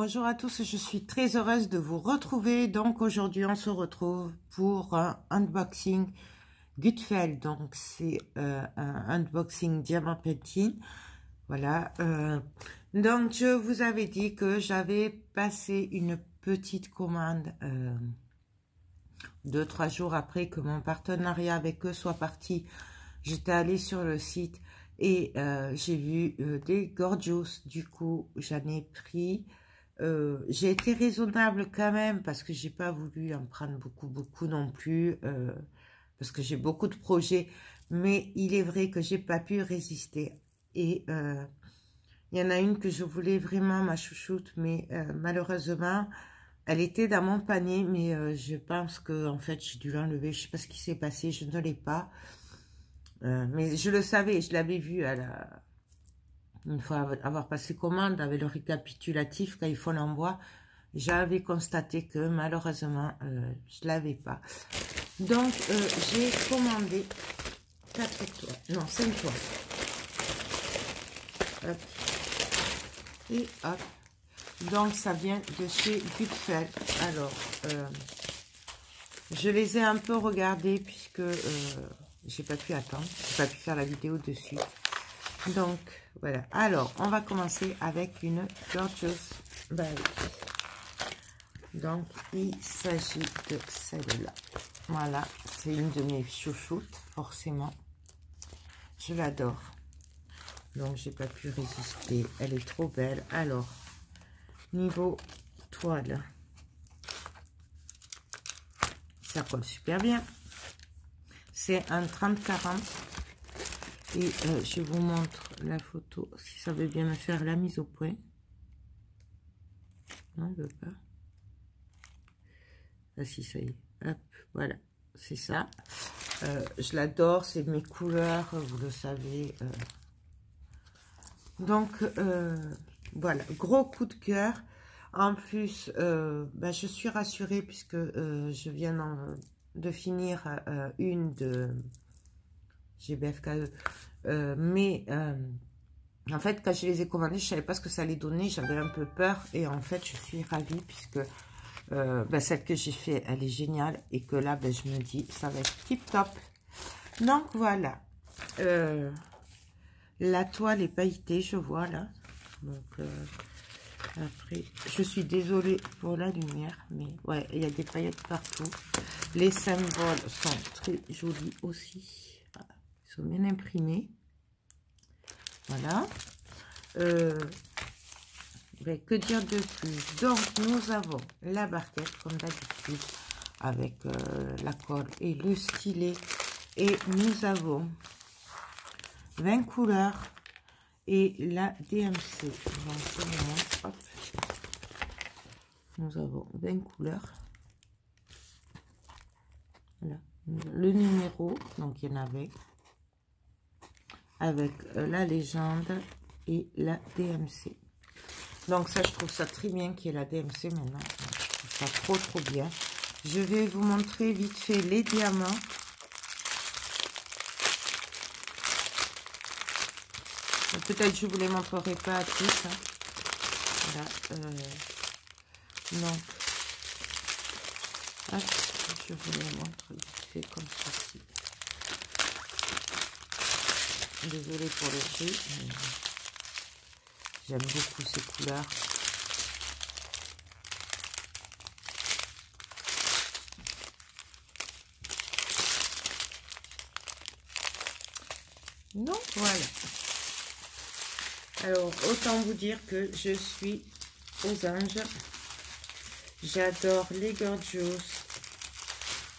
Bonjour à tous, je suis très heureuse de vous retrouver. Donc aujourd'hui on se retrouve pour un unboxing Gutfeld. Donc c'est un unboxing diamant platine. Voilà. Donc je vous avais dit que j'avais passé une petite commande 2-3 jours après que mon partenariat avec eux soit parti. J'étais allée sur le site et j'ai vu des Gorgeous. Du coup j'en ai pris. J'ai été raisonnable quand même parce que j'ai pas voulu en prendre beaucoup non plus parce que j'ai beaucoup de projets, mais il est vrai que j'ai pas pu résister et il y en a une que je voulais vraiment, ma chouchoute, mais malheureusement elle était dans mon panier, mais je pense que en fait j'ai dû l'enlever. Je sais pas ce qui s'est passé, je ne l'ai pas, mais je le savais, je l'avais vu à la... Une fois avoir passé commande avec le récapitulatif, quand il faut l'envoi, j'avais constaté que malheureusement, je ne l'avais pas. Donc, j'ai commandé 4 toits, non, 5 toits. Hop. Et hop. Donc, ça vient de chez Gutfeld. Alors, je les ai un peu regardés puisque j'ai pas pu attendre, j'ai pas pu faire la vidéo dessus. Donc, voilà. Alors, on va commencer avec une Gorgeous Berry. Donc, il s'agit de celle-là. Voilà, c'est une de mes chouchoutes, forcément. Je l'adore. Donc, j'ai pas pu résister. Elle est trop belle. Alors, niveau toile, ça colle super bien. C'est un 30-40. Et je vous montre la photo, si ça veut bien me faire la mise au point. Non, il veut pas. Ah si, ça y est. Hop, voilà, c'est ça. Je l'adore, c'est mes couleurs, vous le savez. Donc, voilà, gros coup de cœur. En plus, je suis rassurée puisque je viens de finir une de... GBFKE. En fait, quand je les ai commandés, je savais pas ce que ça allait donner. J'avais un peu peur. Et en fait, je suis ravie puisque celle que j'ai fait, elle est géniale. Et que là, je me dis, ça va être tip top. Donc, voilà. La toile est pailletée, je vois là. Donc, après, je suis désolée pour la lumière. Mais ouais, il y a des paillettes partout. Les symboles sont très jolis aussi. Ils sont bien imprimés. Voilà. Que dire de plus? Donc, nous avons la barquette, comme d'habitude, avec la colle et le stylet. Et nous avons 20 couleurs et la DMC. Donc, hop. Nous avons 20 couleurs. Voilà. Le numéro, donc il y en avait. Avec la légende et la DMC. Donc ça, je trouve ça très bien qu'il y ait la DMC maintenant. Je trouve ça trop bien. Je vais vous montrer vite fait les diamants. Peut-être je vous les montrerai pas à tous. Hein. Voilà. Donc, hop, je vous les montre vite fait comme ceci. Désolée pour le prix, j'aime beaucoup ces couleurs. Donc voilà. Alors autant vous dire que je suis aux anges. J'adore les Gorgeous.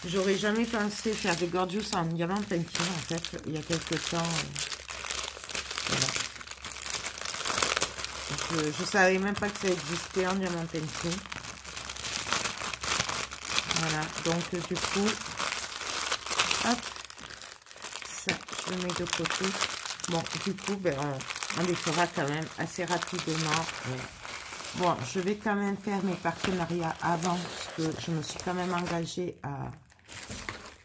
J'aurais jamais pensé faire des Gorgeous en diamant platine en fait. Il y a quelques temps. Voilà. Je ne savais même pas que ça existait en diamant platine. Voilà, donc du coup, hop, ça, je le mets de côté. Bon, du coup, on les fera quand même assez rapidement. Bon, je vais quand même faire mes partenariats avant, parce que je me suis quand même engagée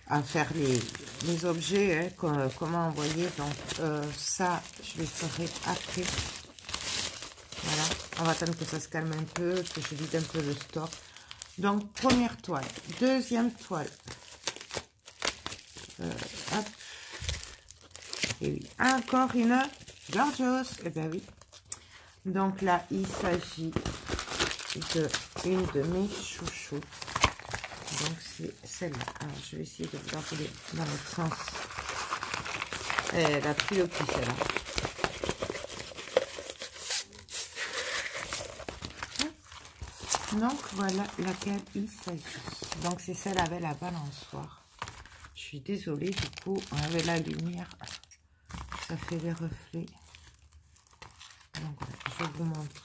à faire les objets, hein, comment envoyer. Donc, ça, je le ferai après. Voilà. On va attendre que ça se calme un peu, que je vide un peu le stock. Donc, première toile. Deuxième toile. Hop. Et oui, encore une Gorgeous. Eh bien oui. Donc là, il s'agit de une de mes chouchoutes. Donc c'est celle-là. Alors je vais essayer de vous l'enrouler dans l'autre sens. Elle a pris le pli celle-là. Donc voilà laquelle il s'agit. Donc c'est celle avec la balançoire. Je suis désolée, du coup, avec la lumière, ça fait des reflets. Donc voilà, je vous montre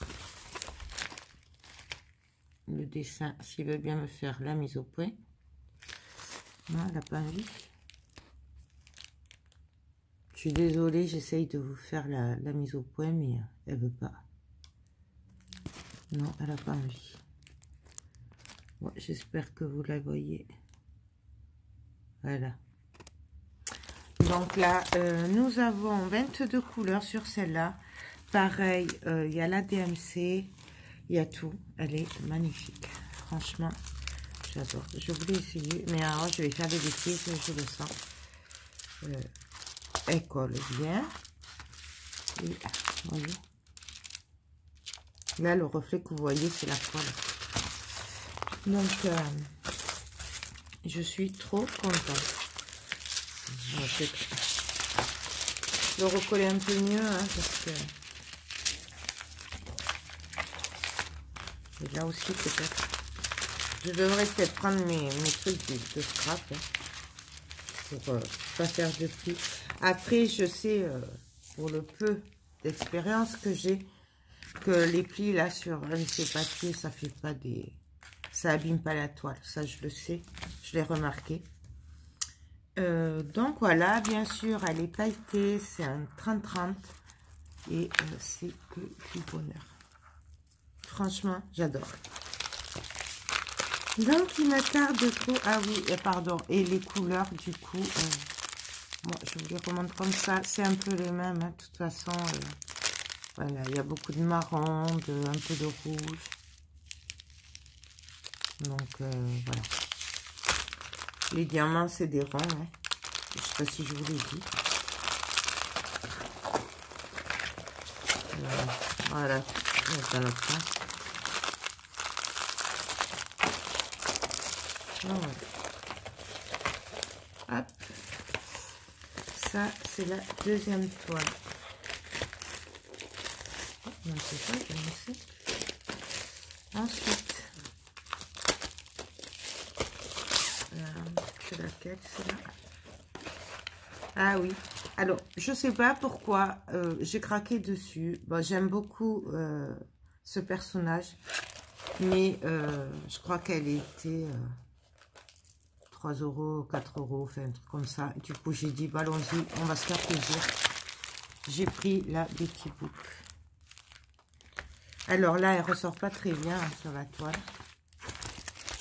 le dessin, s'il veut bien me faire la mise au point. Non, elle n'a pas envie. Je suis désolée, j'essaye de vous faire la mise au point, mais elle veut pas. Non, elle n'a pas envie. Bon, j'espère que vous la voyez. Voilà. Donc là, nous avons 22 couleurs sur celle-là. Pareil, il y a la DMC, il y a tout. Elle est magnifique. Franchement, j'adore. Je voulais essayer, mais alors je vais faire des défis, je le sens. Elle colle bien. Et, voyez. Là, le reflet que vous voyez, c'est la toile. Donc, je suis trop contente. Je vais le recoller un peu mieux, hein, parce que... Et là aussi, peut-être... Je devrais peut-être prendre mes trucs de scrap, hein, pour pas faire de plis. Après, je sais, pour le peu d'expérience que j'ai, que les plis, là, sur ces papiers, ça fait pas des... Ça abîme pas la toile. Ça, je le sais. Je l'ai remarqué. Donc voilà, bien sûr, elle est pailletée, c'est un 30-30 et c'est que du bonheur. Franchement, j'adore. Donc il me tarde trop. Ah oui, et pardon, et les couleurs du coup, bon, je vous les remontre comme ça, c'est un peu les mêmes, hein, de toute façon. Voilà, il y a beaucoup de marron, un peu de rouge. Donc voilà. Les diamants, c'est des ronds, hein. Je sais pas si je vous l'ai dit. Voilà, dans l'autre sens. Voilà. Hop. Ça, c'est la deuxième toile. Non, c'est ça, je ne sais. Ensuite, c'est laquelle, celle-là? Ah oui. Alors, je sais pas pourquoi j'ai craqué dessus. Bon, j'aime beaucoup ce personnage, mais je crois qu'elle était 3 €, 4 €, enfin un truc comme ça. Du coup, j'ai dit, bah, allons-y, on va se faire plaisir. J'ai pris la Betty Boop. Alors là, elle ressort pas très bien, hein, sur la toile.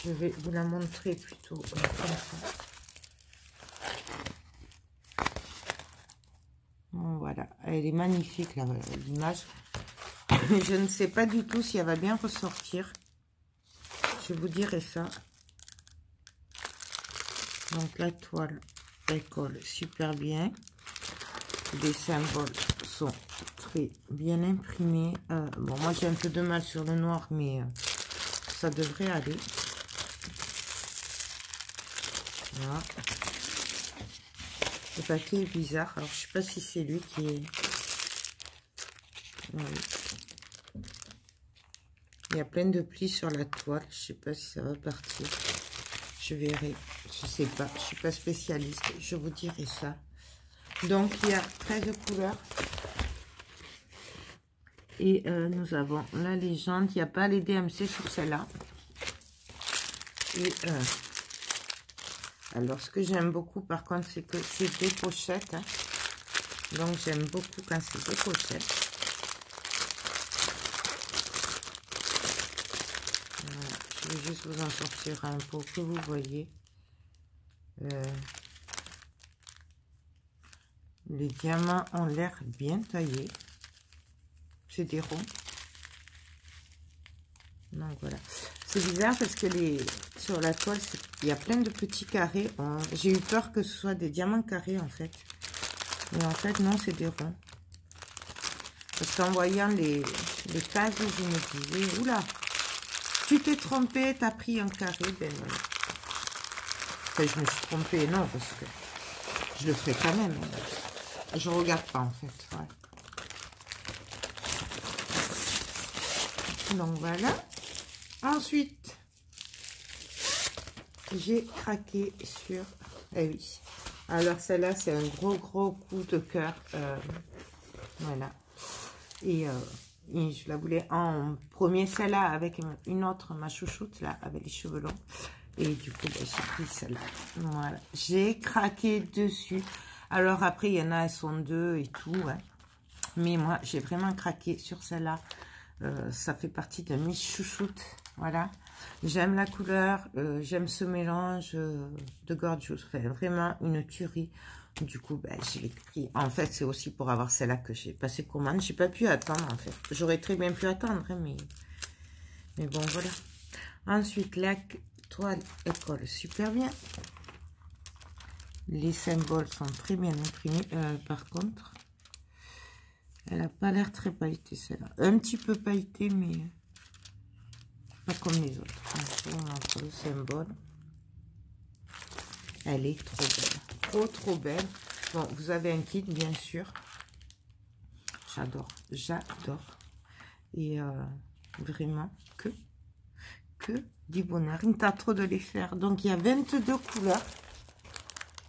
Je vais vous la montrer plutôt comme ça. Voilà, elle est magnifique l'image. Je ne sais pas du tout si elle va bien ressortir. Je vous dirai ça. Donc la toile, elle colle super bien. Les symboles sont très bien imprimés. Bon, moi j'ai un peu de mal sur le noir, mais ça devrait aller. Voilà. Le papier est bizarre. Alors, je sais pas si c'est lui qui est... Oui. Il y a plein de plis sur la toile. Je sais pas si ça va partir. Je verrai. Je sais pas. Je suis pas spécialiste. Je vous dirai ça. Donc, il y a 13 couleurs. Et nous avons la légende. Il n'y a pas les DMC sur celle-là. Et... alors, ce que j'aime beaucoup, par contre, c'est que c'est des pochettes. Hein. Donc, j'aime beaucoup quand c'est des pochettes. Voilà. Je vais juste vous en sortir un pour que vous voyez. Les diamants ont l'air bien taillés. C'est des ronds. C'est bizarre parce que sur la toile, il y a plein de petits carrés. J'ai eu peur que ce soit des diamants carrés en fait. Mais en fait, non, c'est des ronds. Parce qu'en voyant les cases, je me disais, oula, tu t'es trompé, t'as pris un carré. Ben non. Enfin, je me suis trompée, non, parce que je le ferai quand même. Je regarde pas en fait. Ouais. Donc voilà. Ensuite, j'ai craqué sur... Eh oui. Alors celle-là, c'est un gros coup de cœur. Voilà. Et je la voulais en premier, celle-là, avec une autre, ma chouchoute, là, avec les cheveux longs. Et du coup, ben, j'ai pris celle-là. Voilà. J'ai craqué dessus. Alors après, il y en a, elles sont deux et tout. Ouais. Mais moi, j'ai vraiment craqué sur celle-là. Ça fait partie de mes chouchoutes. Voilà. J'aime la couleur. J'aime ce mélange de gorgeous. Enfin, vraiment une tuerie. Du coup, ben, je l'ai pris. En fait, c'est aussi pour avoir celle-là que j'ai passé commande. J'ai pas pu attendre, en fait. J'aurais très bien pu attendre, hein, mais bon, voilà. Ensuite, la toile, elle colle super bien. Les symboles sont très bien imprimés. Par contre, elle n'a pas l'air très pailletée, celle-là. Un petit peu pailletée, mais pas comme les autres. On montre le symbole. Elle est trop belle. Trop belle. Bon, vous avez un kit, bien sûr. J'adore. Et vraiment, que du bonheur. Il me tarde trop de les faire. Donc, il y a 22 couleurs.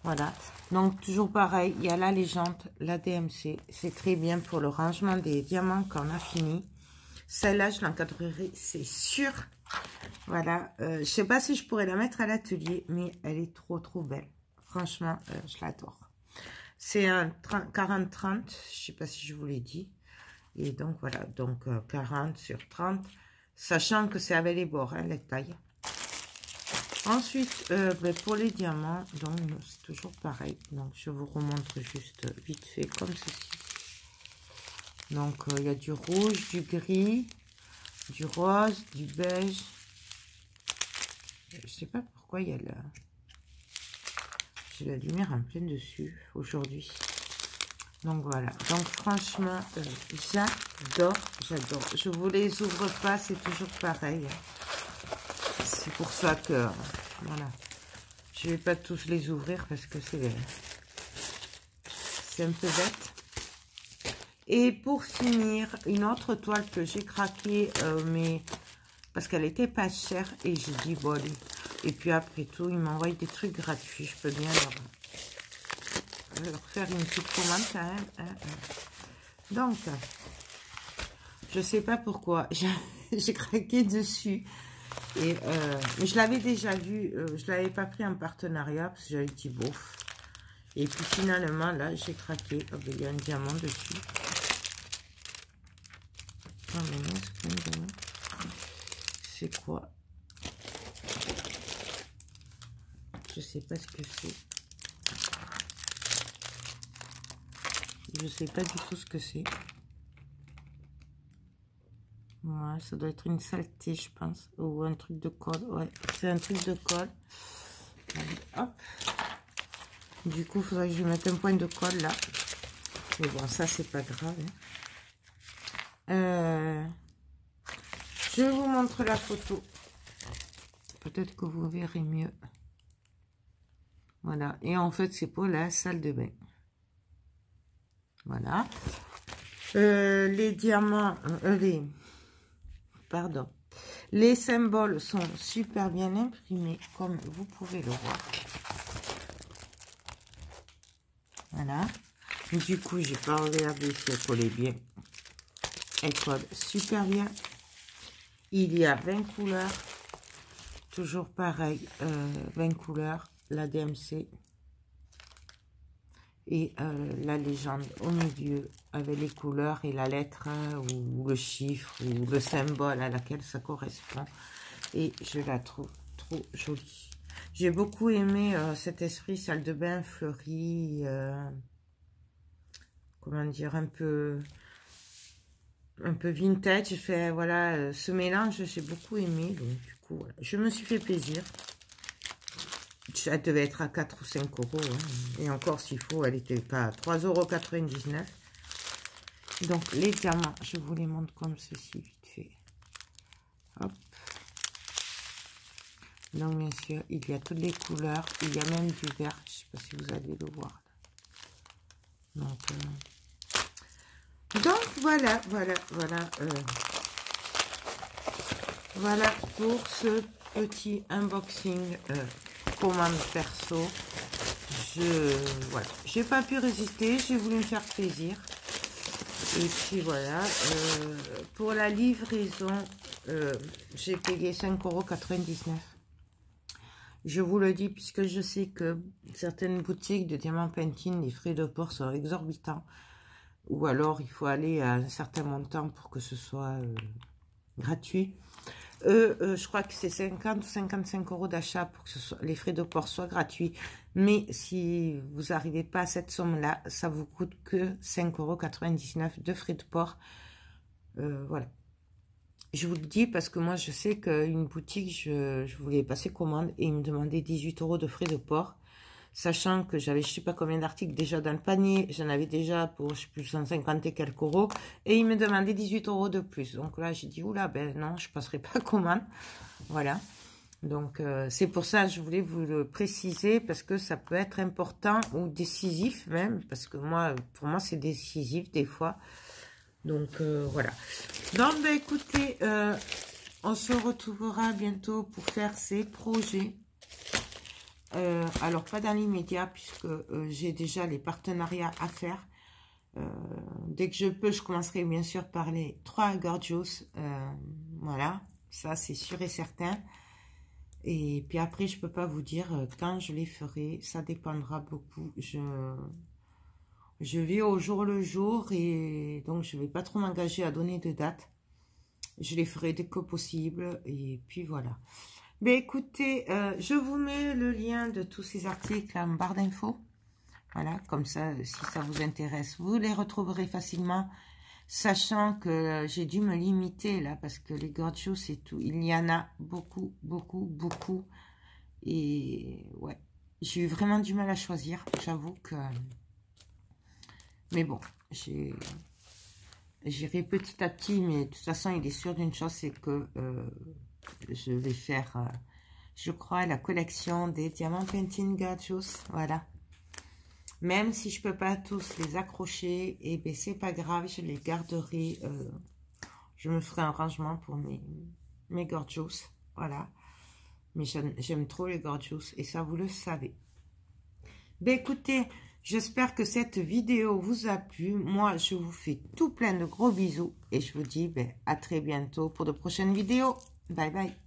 Voilà. Donc, toujours pareil, il y a la légende, la DMC. C'est très bien pour le rangement des diamants quand on a fini. Celle-là, je l'encadrerai, c'est sûr. Voilà. Je sais pas si je pourrais la mettre à l'atelier, mais elle est trop belle. Franchement, je l'adore. C'est un 40-30. Je sais pas si je vous l'ai dit. Et donc, voilà. Donc, 40 sur 30. Sachant que c'est avec les bords, hein, les tailles. Ensuite, ben pour les diamants, donc c'est toujours pareil. Donc, je vous remontre juste vite fait comme ceci. Donc, il y a du rouge, du gris, du rose, du beige. Je sais pas pourquoi il y a j'ai la lumière en plein dessus aujourd'hui. Donc, voilà. Donc, franchement, j'adore. Je vous les ouvre pas, c'est toujours pareil. C'est pour ça que, voilà, je vais pas tous les ouvrir parce que c'est un peu bête. Et pour finir, une autre toile que j'ai craqué, mais parce qu'elle était pas chère et j'ai dit bon allez. Et puis après tout, ils m'envoient des trucs gratuits, je peux bien leur faire une petite commande quand même. Donc, je sais pas pourquoi, j'ai craqué dessus. Et mais je l'avais déjà vu, je l'avais pas pris en partenariat parce que j'avais dit bof. Et puis finalement là j'ai craqué. Oh, il y a un diamant dessus. Oh, mais c'est quoi? Je sais pas ce que c'est. Je sais pas du tout ce que c'est. Ouais, ça doit être une saleté, je pense. Ou un truc de colle. Ouais, c'est un truc de colle. Allez, hop. Du coup, il faudrait que je mette un point de colle là. Mais bon, ça, c'est pas grave. Hein. Je vous montre la photo. Peut-être que vous verrez mieux. Voilà. Et en fait, c'est pour la salle de bain. Voilà. Les diamants... Pardon. Les symboles sont super bien imprimés, comme vous pouvez le voir. Voilà. Du coup, j'ai pas regardé si elle collait bien. Elle colle super bien. Il y a 20 couleurs. Toujours pareil, 20 couleurs. La DMC. Et la légende au milieu, avec les couleurs et la lettre, ou le chiffre, ou le symbole à laquelle ça correspond. Et je la trouve trop jolie. J'ai beaucoup aimé cet esprit salle de bain fleurie, comment dire, un peu vintage. Fait, voilà, ce mélange, j'ai beaucoup aimé. Donc, du coup, voilà. Je me suis fait plaisir. Ça devait être à 4 ou 5 euros. Hein. Et encore, s'il faut, elle était pas à 3,99 €. Donc, les diamants, je vous les montre comme ceci, vite fait. Hop. Donc, bien sûr, il y a toutes les couleurs. Il y a même du vert. Je ne sais pas si vous allez le voir. Donc, voilà. Voilà pour ce petit unboxing commande perso. Voilà, j'ai pas pu résister, j'ai voulu me faire plaisir. Et puis voilà, pour la livraison, j'ai payé 5,99 €. Je vous le dis puisque je sais que certaines boutiques de diamants Pantene, les frais de port sont exorbitants. Ou alors il faut aller à un certain montant pour que ce soit gratuit. Je crois que c'est 50 ou 55 € d'achat pour que les frais de port soient gratuits. Mais si vous n'arrivez pas à cette somme-là, ça vous coûte que 5,99 € de frais de port. Voilà. Je vous le dis parce que moi, je sais qu'une boutique, je voulais passer commande et ils me demandaient 18 € de frais de port. Sachant que j'avais je sais pas combien d'articles déjà dans le panier, j'en avais déjà pour je sais plus 150 et quelques euros, et il me demandait 18 € de plus. Donc là j'ai dit oula, ben non, je passerai pas commande. Voilà, donc c'est pour ça que je voulais vous le préciser, parce que ça peut être important ou décisif même, parce que moi, pour moi c'est décisif des fois. Donc voilà. Donc ben écoutez, on se retrouvera bientôt pour faire ces projets. Alors pas dans l'immédiat puisque j'ai déjà les partenariats à faire. Dès que je peux, je commencerai bien sûr par les 3 Gorgeous. Voilà, ça c'est sûr et certain. Et puis après, je peux pas vous dire quand je les ferai. Ça dépendra beaucoup. Je vis au jour le jour et donc je vais pas trop m'engager à donner de date. Je les ferai dès que possible et puis voilà. Mais écoutez, je vous mets le lien de tous ces articles en barre d'infos. Voilà, comme ça, si ça vous intéresse, vous les retrouverez facilement. Sachant que j'ai dû me limiter là, parce que les Gorgeous et tout, il y en a beaucoup. Et ouais, j'ai eu vraiment du mal à choisir, j'avoue que... Mais bon, j'irai petit à petit, mais de toute façon, il est sûr d'une chose, c'est que... je vais faire, je crois, la collection des diamants Pantene Gorgeous. Voilà. Même si je peux pas tous les accrocher, et ben c'est pas grave, je les garderai. Je me ferai un rangement pour mes Gorgeous. Voilà. Mais j'aime trop les Gorgeous et ça, vous le savez. Ben écoutez, j'espère que cette vidéo vous a plu. Moi, je vous fais tout plein de gros bisous et je vous dis ben, à très bientôt pour de prochaines vidéos. Bye bye.